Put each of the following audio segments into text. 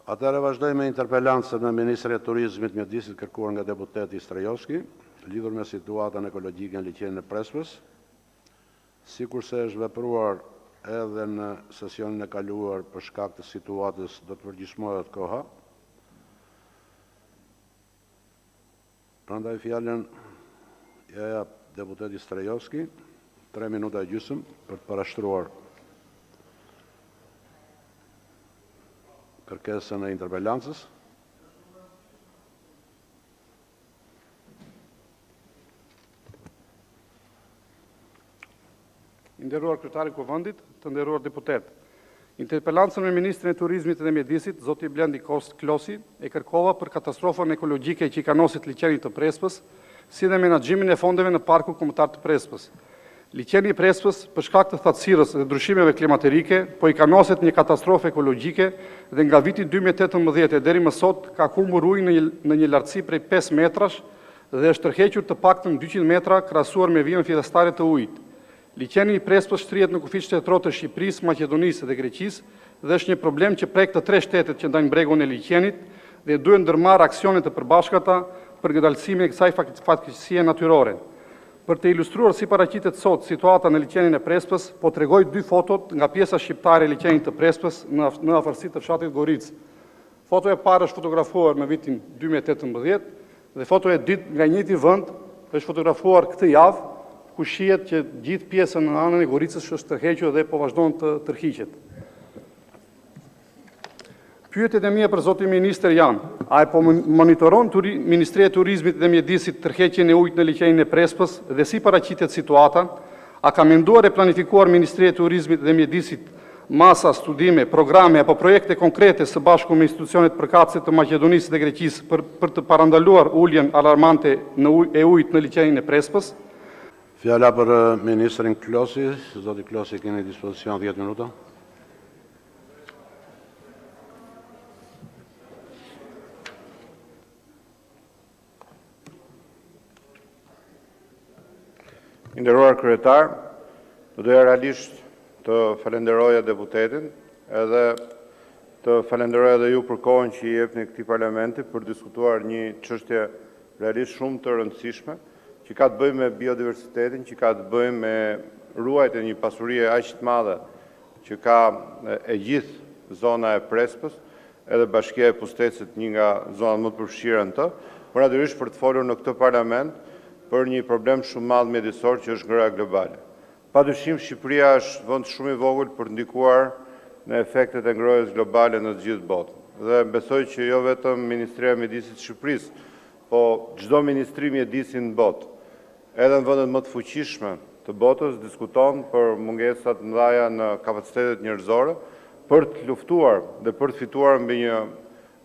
Atëherë vazhdojmë me interpelancën e Ministrit e Turizmit Mjedisit kërkuar nga deputeti Strejovski, lidhur me situatën ekologjike në liçenin e Prespës, sikurse është vepruar edhe në sesionin e kaluar për shkak të situatës do të përgjithësohet koha. Prandaj fjalën ja jap deputetit Strejovski, 3 minuta e gjysmë për të parashtruar kërkesën e interpelancës. Nderuar kryetari i Kuvendit, të nderuar deputet. Interpelancën me Ministrin e Turizmit dhe Mjedisit, zoti Blendi Klosi, e kërkova për katastrofën ekologjike që i kanosit liçenit të Prespës, si dhe menaxhimin e fondeve në Parku Kombëtar të Prespës. Liçeni i Prespës, për shkak të thatësirës dhe ndryshimeve klimatike, po i kanoset një katastrofë ekologjike dhe nga viti 2018 deri më sot ka humbur ujë në një lartësi prej 5 metrash dhe është tërhequr të paktën 200 metra krahasuar me vijën fillestare të ujit. Liçeni i Prespës shtrihet në kufitë shtetërore të Shqipërisë, Maqedonisë dhe Greqisë dhe është një problem që prek të 3 shtetet që ndajnë bregun e liçenit dhe duhen ndërmarrë aksione të përbashkëta për ngadalësimin e kësaj fatkeqësie natyrore. Për të ilustruar si paraqitet sot situata në liçenin e Prespës, po tregoj 2 fotot nga pjesa shqiptare e liçenit të Prespës në afërsi të fshatit Goric. Foto e parë është fotografuar në vitin 2018 dhe foto e dytë nga njëjti vend është fotografuar këtë javë, ku shihet që gjithë pjesën në anën e Goricës është tërhequr dhe po vazhdon të tërhiqet. Pyetjet e mia për zotin ministër janë: a e po monitoron Ministria e Turizmit dhe Mjedisit tërheqjen e ujit në liçenin e Prespës dhe si paraqitet situata? A ka menduar e planifikuar Ministria e Turizmit dhe Mjedisit masa, studime, programe apo projekte konkrete së bashku me institucionet përkatëse të Maqedonisë dhe Greqisë për të parandaluar uljen alarmante e ujit në liçenin e Prespës? Fjala për ministrin Klosi. Zoti Klosi, keni dispozicion 10 minuta. Nderuar kryetar, do doja realisht të falenderoja deputetin edhe të falenderoja edhe ju për kohën që i jepni këtij parlamenti për diskutuar një çështje realisht shumë të rëndësishme, që ka të bëjë me biodiversitetin, që ka të bëjë me ruajtjen e një pasurie aq të madhe që ka e gjithë zona e Prespës, edhe Bashkia e Pustecit, një nga zonat më të përfshira në të, por natyrisht për të folur në këtë parlament për një problem shumë madh mjedisor që është ngrohja globale. Padyshim Shqipëria është vend shumë i vogël për të ndikuar në efektet e ngrohjes globale në të gjithë botën. Dhe besoj që jo vetëm Ministria e Mjedisit të Shqipërisë, po çdo ministri mjedisi në botë, edhe në vendet më të fuqishme të botës, diskuton për mungesat mëdha në kapacitetet njerëzore për të luftuar dhe për të fituar mbi një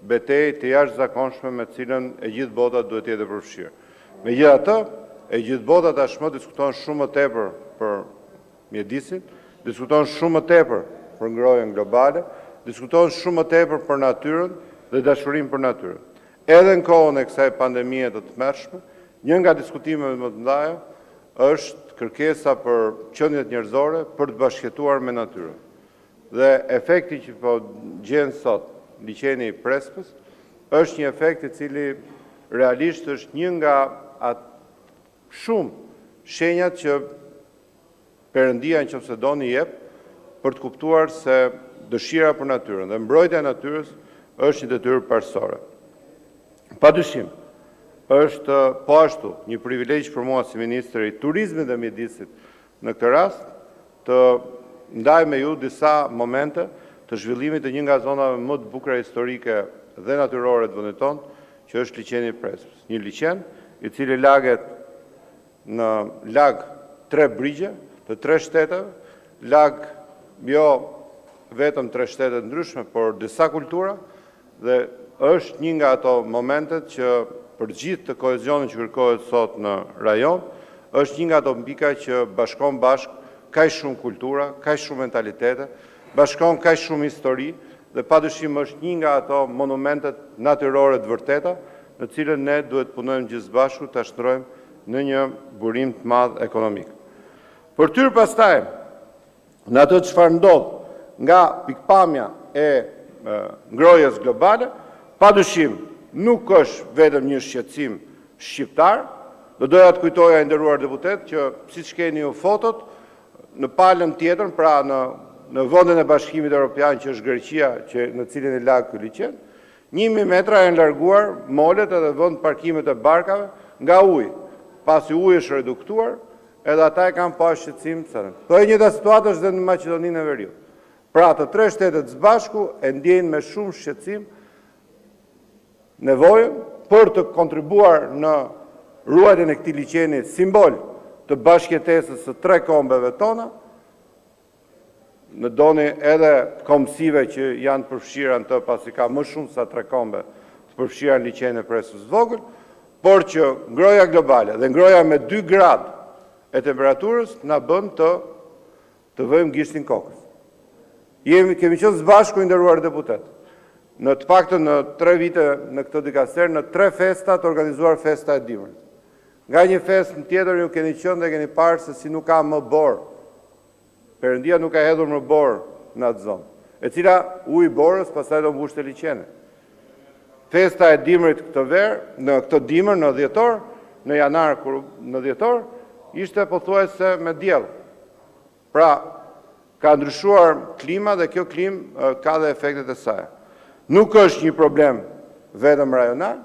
betejë të jashtëzakonshme me të cilën e gjithë bota duhet të jetë e përfshirë. Megjithatë, e gjithë bota tashmë diskuton shumë më tepër për mjedisin, diskuton shumë më tepër për ngrohjen globale, diskuton shumë më tepër për natyrën dhe dashurinë për natyrën. Edhe në kohën e kësaj pandemie të tmerrshme, një nga diskutimet më të mëdha është kërkesa për qendret njerëzore për të bashkëtuar me natyrën. Dhe efekti që po gjen sot liçeni i Prespës është një efekt i cili realisht është një nga shumë shenjat që Perëndia nëse doni jep për të kuptuar se dëshira për natyrën dhe mbrojtja e natyrës është një detyrë parësore. Padyshim, është po ashtu një privilegj për mua si ministër i Turizmit dhe Mjedisit në këtë rast të ndaj me ju disa momente të zhvillimit të një nga zonave më të bukura historike dhe natyrore të vendit tonë, që është liçeni i Prespës. Një liçen i cili laget në lag 3 brigje të 3 shteteve, lag jo vetëm 3 shtete të ndryshme, por disa kultura, dhe është një nga ato momentet që për gjithë të kohezionin që kërkohet sot në rajon, është një nga ato mbika që bashkon bashkë kaq shumë kultura, kaq shumë mentalitete, bashkon kaq shumë histori dhe padyshim është një nga ato monumentet natyrore të vërteta, në cilën ne duhet punojmë gjithë bashku ta shndrojmë në një burim të madh ekonomik. Për tyrë pastaj, në ato çfarë ndodh nga pikpamja e ngrohjes globale, padyshim nuk është vetëm një shqetësim shqiptar. Do doja të kujtoja, nderuar deputet, që siç keni ju fotot, në palën tjetër, pra në vendin e Bashkimit Evropian, që është Greqia, në cilin e lag ky liçen, 1000 metra janë larguar molet edhe vend parkimet e barkave nga uji. Pasi uji është reduktuar, edhe ata e kanë pa shqetësim të sërën. Po e njëjta situatë është dhe në Maqedoninë e Veriut. Pra të tre shtetet së bashku e ndjejnë me shumë shqetësim nevojën për të kontribuar në ruajtjen e këtij liçeni simbol të bashkëjetesës së tre kombeve tona, në doni edhe kombësive që janë përfshira në të, pasi ka më shumë sa tre kombe të përfshira në liçenin e Presës së Vogël, por që ngrohja globale dhe ngrohja me 2 gradë e temperaturës na bën të vëjmë gishtin kokës. Kemi qenë së bashku, nderuar deputet, në të paktën në 3 vite në këtë dikaster, në 3 festa të organizuar festa e dimrit. Nga një festë në tjetër ju keni qenë dhe keni parë se si nuk ka më borë. Perëndia nuk ka hedhur më borë në atë zonë, e cila uji i borës pastaj do mbushte liçenin. Festa e dimrit këtë verë, në këtë dimër, në dhjetor, në janar, në dhjetor, ishte pothuajse me diell. Pra, ka ndryshuar klima dhe kjo klimë ka dhe efektet e saj. Nuk është një problem vetëm rajonal,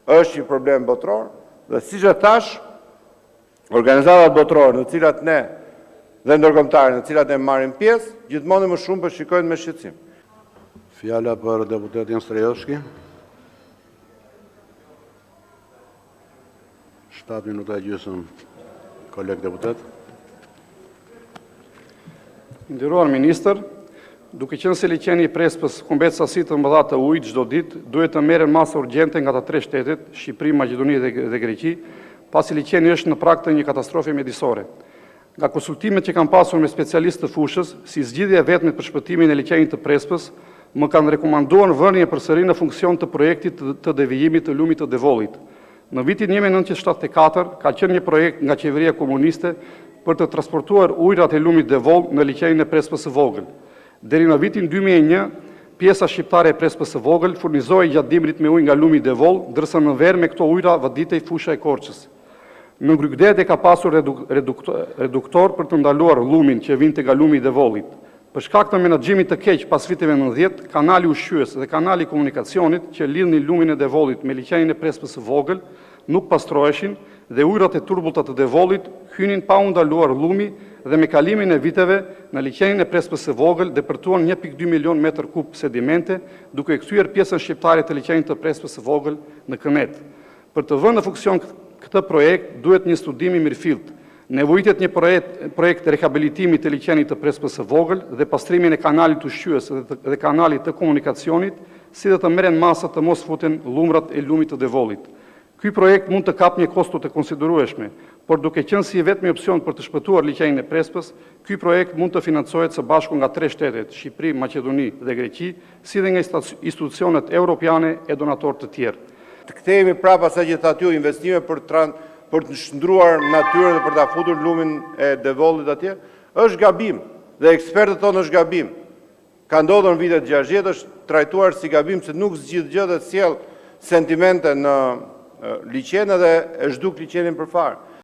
është një problem botror, dhe siç e thash, organizatat botërore në cilat ne dhe ndërkombëtare në cilat ne marrim pjesë, gjithmonë më shumë përshikojnë me shqetësim. Fjala për deputetin Strejovski. 7 minuta e gjysmë, koleg deputet. Nderuar ministër, duke qenë se liçeni i Prespës humbet sasi të mëdha të ujit çdo ditë, duhet të merren masa urgjente nga të tre shtetet, Shqipëri, Maqedoni dhe Greqi, pasi liçeni është në prag të një katastrofe mjedisore. Nga konsultimet që kam pasur me specialistë të fushës, si zgjidhja e vetme për shpëtimin e liçenit të Prespës, më kanë rekomanduar vënien përsëri në funksion të projektit të devijimit të lumit të Devollit. Në vitin 1974 ka qenë një projekt nga qeveria komuniste për të transportuar ujërat e lumit Devoll në liçenin e Prespës së Vogël. Deri në vitin 2001, pjesa shqiptare e Prespës së Vogël furnizohej gjatë dimrit me ujë nga lumi Devoll, ndërsa në verë me këto ujëra vëditej fusha e Korçës. Në Grykdete ka pasur reduktor për të ndaluar lumin që vinte nga lumi i Devollit. Për shkak të menaxhimit të keq pas viteve 90, kanali ushqyes dhe kanali i komunikacionit që lidhnin lumin e Devollit me liçenin e Prespës së Vogël nuk pastroheshin dhe ujërat e turbullta të Devollit hynin pa u ndaluar lumi dhe me kalimin e viteve në liçenin e Prespës së Vogël depërtuan 1.2 milion metër kub sedimente, duke kthyer pjesën shqiptare të liçenit të Prespës së Vogël në Kënet. Për të vënë në funksion këtë projekt duhet një studim i mirëfillt. Nevojitet një projekt rehabilitimi të liçenit të Prespës së Vogël dhe pastrimin e kanalit ushqyes dhe kanalit të komunikacionit, si dhe të merren masa të mos futen llumrat e lumit të Devollit. Ky projekt mund të kapë një kosto të konsiderueshme, por duke qenë si vetmi opsion për të shpëtuar liçenin e Prespës, ky projekt mund të financohet së bashku nga tre shtetet, Shqipëri, Maqedoni dhe Greqi, si dhe nga institucionet europiane e donatorë të tjerë. Të kthehemi prapa asaj që thatë ju, investime për të shndruar natyrën dhe për ta futur lumin e Devollit atje, është gabim dhe ekspertët thonë është gabim. Ka ndodhur në vitet 60, është trajtuar si gabim se nuk zgjidh gjë dhe sjell sentimente në liçen dhe e zhduk liçenin përfar.